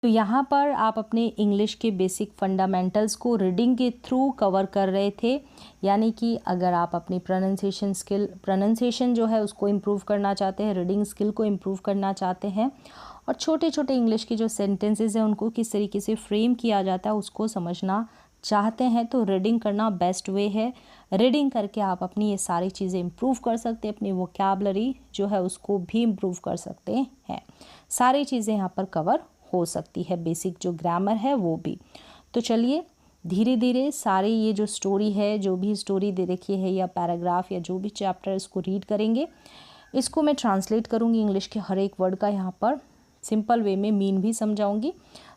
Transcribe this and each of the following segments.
तो यहाँ पर आप अपने इंग्लिश के बेसिक फंडामेंटल्स को रीडिंग के थ्रू कवर कर रहे थे, यानी कि अगर आप अपनी प्रोनाउंसिएशन जो है उसको इम्प्रूव करना चाहते हैं, रीडिंग स्किल को इम्प्रूव करना चाहते हैं और छोटे छोटे इंग्लिश के जो सेंटेंसेस हैं उनको किस तरीके से फ्रेम किया जाता है उसको समझना चाहते हैं, तो रीडिंग करना बेस्ट वे है। रीडिंग करके आप अपनी ये सारी चीज़ें इम्प्रूव कर सकते हैं, अपनी वोकैबुलरी जो है उसको भी इम्प्रूव कर सकते हैं। सारी चीज़ें यहाँ पर कवर हो सकती है, बेसिक जो ग्रामर है वो भी। तो चलिए धीरे धीरे सारी ये जो स्टोरी है, जो भी स्टोरी दे रखी है या पैराग्राफ या जो भी चैप्टर इसको रीड करेंगे, इसको मैं ट्रांसलेट करूँगी इंग्लिश के हर एक वर्ड का यहाँ पर सिंपल वे में मीन भी समझाऊंगी।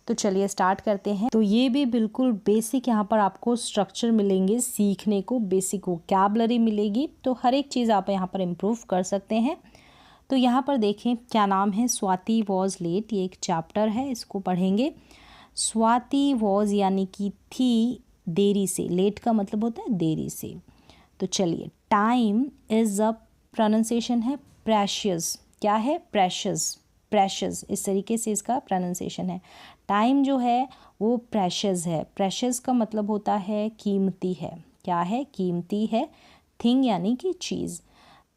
तो चलिए स्टार्ट करते हैं। तो ये भी बिल्कुल बेसिक यहाँ पर आपको स्ट्रक्चर मिलेंगे सीखने को, बेसिक वोकैबुलरी मिलेगी, तो हर एक चीज़ आप यहाँ पर इम्प्रूव कर सकते हैं। तो यहाँ पर देखें क्या नाम है, स्वाति वॉज लेट, ये एक चैप्टर है, इसको पढ़ेंगे। स्वाति वॉज यानी कि थी देरी से, लेट का मतलब होता है देरी से। तो चलिए टाइम इज़ अ प्रोनाउंसिएशन है प्रेशियस, क्या है प्रेशियस, प्रेशियस इस तरीके से इसका प्रोनाउंसिएशन है। टाइम जो है वो प्रेशियस है, प्रेशियस का मतलब होता है कीमती है, क्या है कीमती है, थिंग यानी कि चीज़।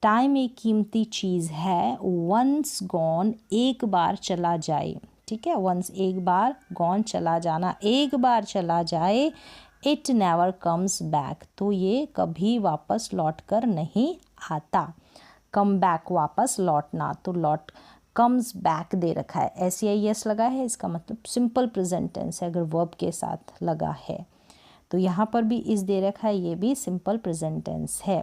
टाइम एक कीमती चीज़ है, वंस गॉन एक बार चला जाए, ठीक है, वंस एक बार, गॉन चला जाना, एक बार चला जाए, इट नेवर कम्स बैक, तो ये कभी वापस लौट कर नहीं आता। कम बैक वापस लौटना, तो लौट, कम्स बैक दे रखा है, SEIS लगा है, इसका मतलब सिंपल प्रेजेंट टेंस है अगर वर्ब के साथ लगा है। तो यहाँ पर भी इस दे रखा है, ये भी सिंपल प्रेजेंट टेंस है।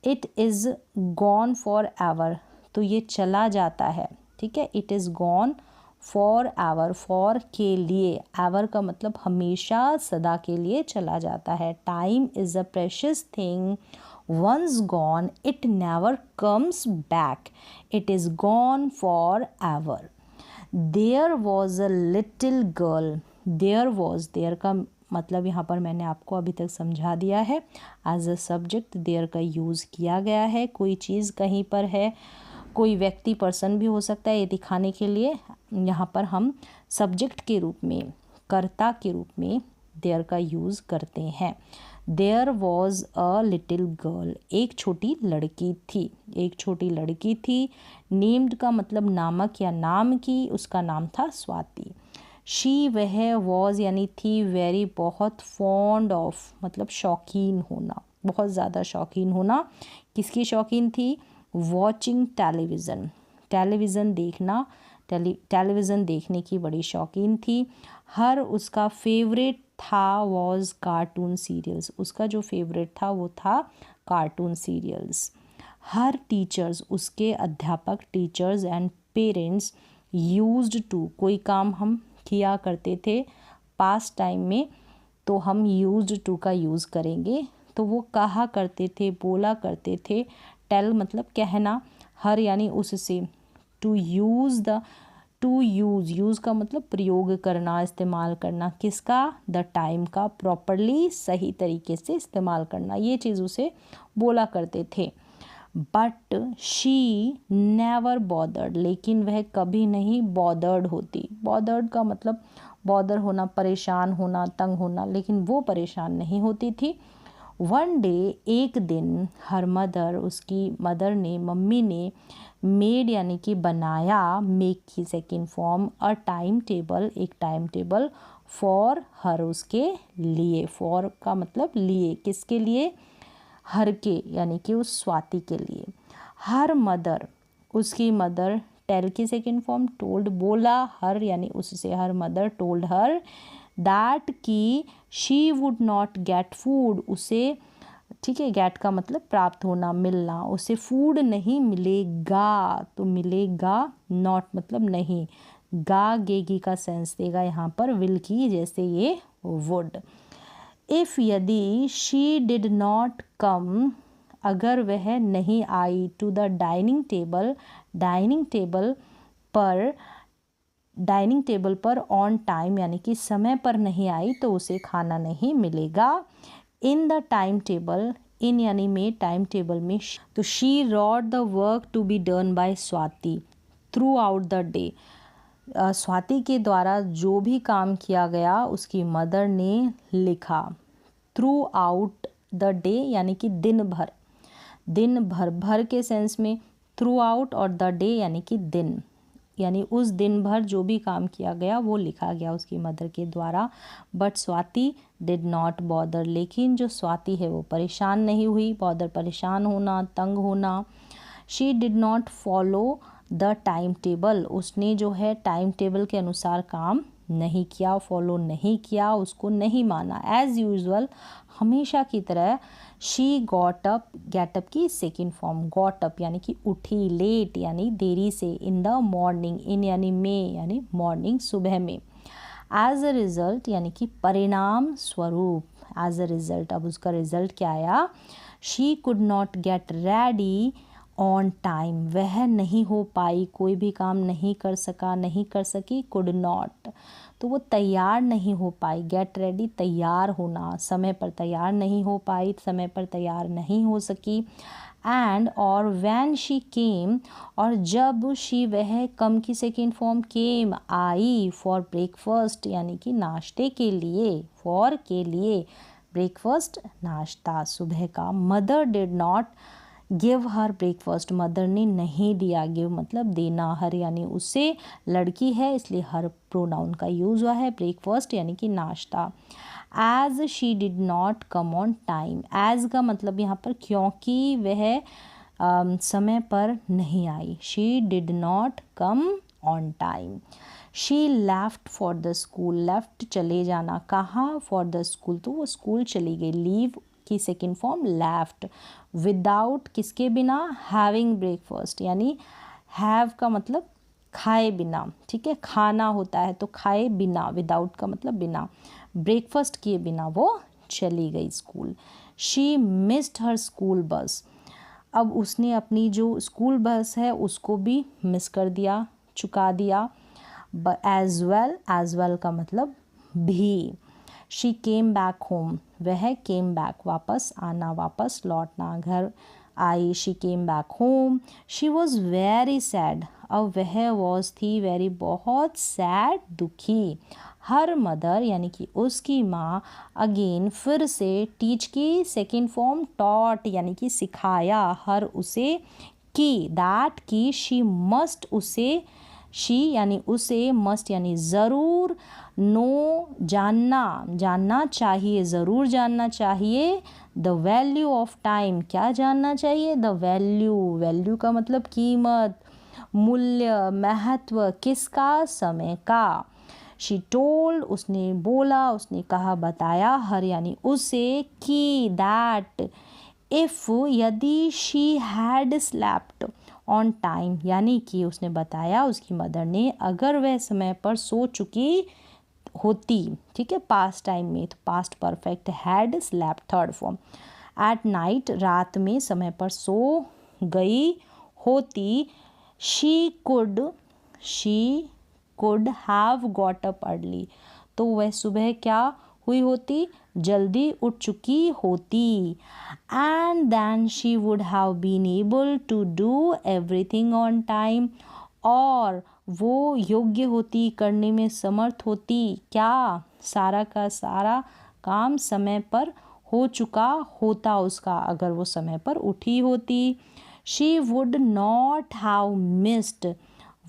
It is gone for ever, तो ये चला जाता है, ठीक है, it is gone for ever, for के लिए, एवर का मतलब हमेशा सदा के लिए चला जाता है। Time is a precious thing, once gone it never comes back, it is gone forever. There was a little girl, there was, there का मतलब यहाँ पर मैंने आपको अभी तक समझा दिया है, एज अ सब्जेक्ट देयर का यूज़ किया गया है। कोई चीज़ कहीं पर है, कोई व्यक्ति पर्सन भी हो सकता है, ये दिखाने के लिए यहाँ पर हम सब्जेक्ट के रूप में, कर्ता के रूप में देयर का यूज़ करते हैं। There was a little girl, एक छोटी लड़की थी, एक छोटी लड़की थी। नेम्ड का मतलब नामक या नाम की, उसका नाम था स्वाति। शी वह, वॉज यानी थी, वेरी बहुत, फॉन्ड ऑफ मतलब शौकीन होना, बहुत ज़्यादा शौकीन होना। किसकी शौकीन थी, वॉचिंग टेलीविज़न, टेलीविज़न देखना, टेलीविज़न देखने की बड़ी शौकीन थी। हर उसका फेवरेट था वॉज कार्टून सीरियल्स, उसका जो फेवरेट था वो था कार्टून सीरियल्स। हर टीचर्स, उसके अध्यापक, teachers and parents, used to, कोई काम हम किया करते थे पास्ट टाइम में, तो हम यूज्ड टू का यूज़ करेंगे, तो वो कहा करते थे, बोला करते थे। टेल मतलब कहना, हर यानी उससे, to use the, to use, use का मतलब प्रयोग करना, इस्तेमाल करना, किसका, द टाइम का, प्रॉपरली सही तरीके से इस्तेमाल करना, ये चीज़ उसे बोला करते थे। बट शी नेवर बॉदर्ड, लेकिन वह कभी नहीं बॉदर्ड होती। बॉदर्ड का मतलब बॉदर होना, परेशान होना, तंग होना, लेकिन वो परेशान नहीं होती थी। वन डे, एक दिन, हर मदर, उसकी मदर ने, मम्मी ने, मेड यानी कि बनाया, मेक की second form, a time table, एक टाइम टेबल, फॉर हर, उसके लिए, फॉर का मतलब लिए, किसके लिए, हर के यानी कि उस स्वाति के लिए। हर मदर, उसकी मदर, टेल की सेकेंड फॉर्म, टोल्ड, बोला, हर यानी उससे, her mother told her that की she would not get food, उसे, ठीक है, गेट का मतलब प्राप्त होना, मिलना, उसे फूड नहीं मिलेगा, तो मिलेगा, नॉट मतलब नहीं, गा गेगी का सेंस देगा यहाँ पर, विल की जैसे ये वुड। इफ़ यदि, शी डिड नॉट कम, अगर वह नहीं आई, to the dining table, dining table पर, डाइनिंग टेबल पर, ऑन टाइम यानी कि समय पर नहीं आई, तो उसे खाना नहीं मिलेगा। In the time table, in यानी में, टाइम टेबल में, तो she wrote the work to be done by Swati throughout the day, Swati के द्वारा जो भी काम किया गया उसकी मदर ने लिखा। थ्रू आउट द डे यानी कि दिन भर, दिन भर, भर के सेंस में थ्रू आउट और द डे यानी कि दिन, यानी उस दिन भर जो भी काम किया गया वो लिखा गया उसकी मदर के द्वारा। But Swati did not bother, लेकिन जो स्वाति है वो परेशान नहीं हुई। बॉदर परेशान होना, तंग होना। She did not follow the time table, उसने जो है टाइम टेबल के अनुसार काम नहीं किया, फॉलो नहीं किया, उसको नहीं माना। एज़ यूजुअल, हमेशा की तरह। She got up, get up की सेकेंड फॉर्म, गॉट अप यानी कि उठी, लेट यानी देरी से, इन द मॉर्निंग, इन यानी में यानी मॉर्निंग, सुबह में। एज अ रिजल्ट यानी कि परिणाम स्वरूप, एज अ रिजल्ट, अब उसका रिजल्ट क्या आया? She could not get ready on time, वह नहीं हो पाई, कोई भी काम नहीं कर सका, नहीं कर सकी, कुड नॉट, तो वो तैयार नहीं हो पाई। गेट रेडी तैयार होना, समय पर तैयार नहीं हो पाई, समय पर तैयार नहीं हो सकी। एंड और व्हेन शी केम, और जब शी वह कम की second form came I, for breakfast यानी कि नाश्ते के लिए, फॉर के लिए, ब्रेकफास्ट नाश्ता सुबह का। Mother did not give her breakfast, mother ने नहीं दिया। गिव मतलब देना, हर यानी उससे, लड़की है इसलिए हर प्रोनाउन का यूज़ हुआ है। ब्रेकफास्ट यानी कि नाश्ता। As she did not come on time, as का मतलब यहाँ पर क्योंकि वह समय पर नहीं आई। She did not come on time. She left for the school, left चले जाना, कहाँ? फॉर द स्कूल, तो वो स्कूल चली गई। लीव की सेकेंड फॉर्म लेफ्ट। विदाउट किसके बिना? हैविंग ब्रेकफास्ट, यानी हैव का मतलब खाए बिना, ठीक है, खाना होता है तो खाए बिना, विदाउट का मतलब बिना, ब्रेकफास्ट किए बिना वो चली गई school. She missed her school bus, अब उसने अपनी जो स्कूल बस है उसको भी मिस कर दिया, चुका दिया। एज वेल का मतलब भी। शी केम बैक होम, वह केम बैक वापस आना, वापस लौटना, घर आई। She came back home. She was very sad, अब वह वॉज थी वेरी बहुत सैड, दुखी। हर मदर यानी कि उसकी माँ, अगेन फिर से, टीच की सेकेंड फॉर्म टॉट यानी कि सिखाया, हर उसे, की, दैट की, शी मस्ट उसे, शी यानी उसे, मस्ट यानी ज़रूर, नो जानना, जानना चाहिए, ज़रूर जानना चाहिए। द वैल्यू ऑफ टाइम, क्या जानना चाहिए? द वैल्यू, वैल्यू का मतलब कीमत, मूल्य, महत्व, किसका? समय का। शी टोल्ड, उसने बोला, उसने कहा, बताया, हर यानी उसे, की, दैट इफ़ यदि she had slapped on time, यानी कि उसने बताया उसकी मदर ने, अगर वह समय पर सो चुकी होती, ठीक है, पास्ट टाइम में, तो past perfect, had slapped third form. At night, रात में समय पर सो गई होती। She could have got up early, तो वह सुबह क्या हुई होती? जल्दी उठ चुकी होती। And then she would have been able to do everything on time, और वो योग्य होती, करने में समर्थ होती, क्या? सारा का सारा काम समय पर हो चुका होता उसका, अगर वो समय पर उठी होती। She would not have missed,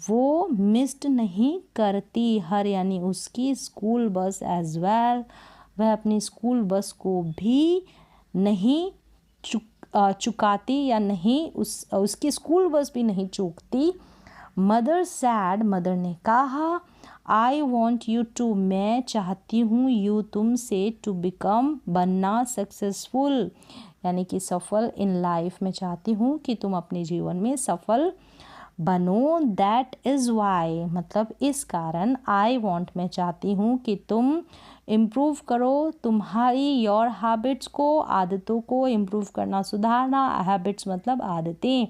वो मिस्ड नहीं करती, हर यानी उसकी, स्कूल बस एज वेल, वह अपनी स्कूल बस को भी नहीं चुकाती, या नहीं उसकी स्कूल बस भी नहीं चूकती। मदर सैड, मदर ने कहा, आई वॉन्ट यू टू, मैं चाहती हूँ, यू तुमसे, टू बिकम बनना, सक्सेसफुल यानी कि सफल, इन लाइफ में चाहती हूँ कि तुम अपने जीवन में सफल बनो। दैट इज़ वाई मतलब इस कारण, आई वॉन्ट मैं चाहती हूँ कि तुम इम्प्रूव करो तुम्हारी, योर हैबिट्स को, आदतों को, इम्प्रूव करना, सुधारना, हैबिट्स मतलब आदतें।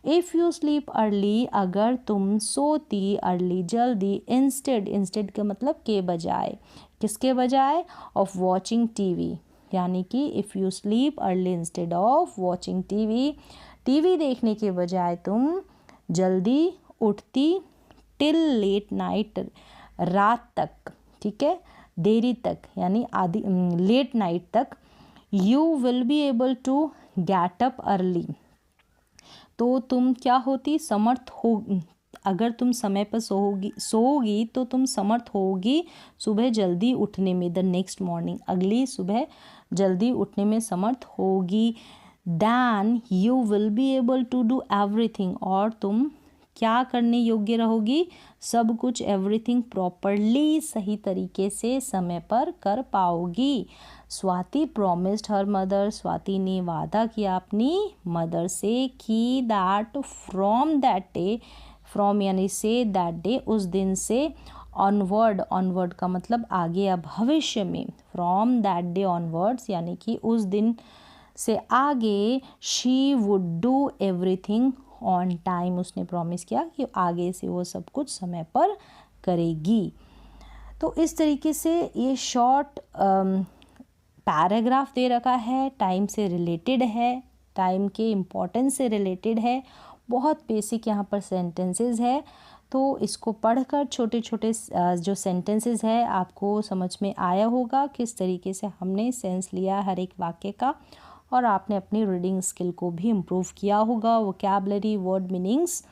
इफ़ यू स्लीप अर्ली, अगर तुम सोती, अर्ली जल्दी, इंस्टेड का मतलब के बजाय, किसके बजाय? ऑफ वॉचिंग टीवी, यानी कि if you sleep early instead of watching TV, TV देखने के बजाय तुम जल्दी उठती, टिल लेट नाइट, रात तक, ठीक है, देरी तक यानी आधी लेट नाइट तक, you will be able to get up early, तो तुम क्या होती, समर्थ हो, अगर तुम समय पर सोओगी तो तुम समर्थ होगी सुबह जल्दी उठने में, द नेक्स्ट मॉर्निंग, अगली सुबह जल्दी उठने में समर्थ होगी। Then you will be able to do everything, और तुम क्या करने योग्य रहोगी, सब कुछ, एवरीथिंग प्रॉपरली, सही तरीके से समय पर कर पाओगी। Swati promised her mother, Swati ने वादा किया अपनी मदर से कि that from that day, from यानी से, दैट डे उस दिन से, ऑनवर्ड, ऑनवर्ड का मतलब आगे या भविष्य में, फ्रॉम दैट डे ऑनवर्ड्स यानी कि उस दिन से आगे, she would do everything on time, उसने प्रॉमिस किया कि आगे से वो सब कुछ समय पर करेगी। तो इस तरीके से ये शॉर्ट पैराग्राफ दे रखा है, टाइम से रिलेटेड है, टाइम के इम्पोर्टेंस से रिलेटेड है, बहुत बेसिक यहाँ पर सेंटेंसेस है। तो इसको पढ़कर छोटे छोटे जो सेंटेंसेस है आपको समझ में आया होगा किस तरीके से हमने सेंस लिया हर एक वाक्य का, और आपने अपनी रीडिंग स्किल को भी इम्प्रूव किया होगा, वोकैबुलरी, वर्ड मीनिंग्स।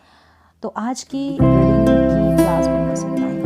तो आज की रीडिंग की क्लास में बस इतना ही।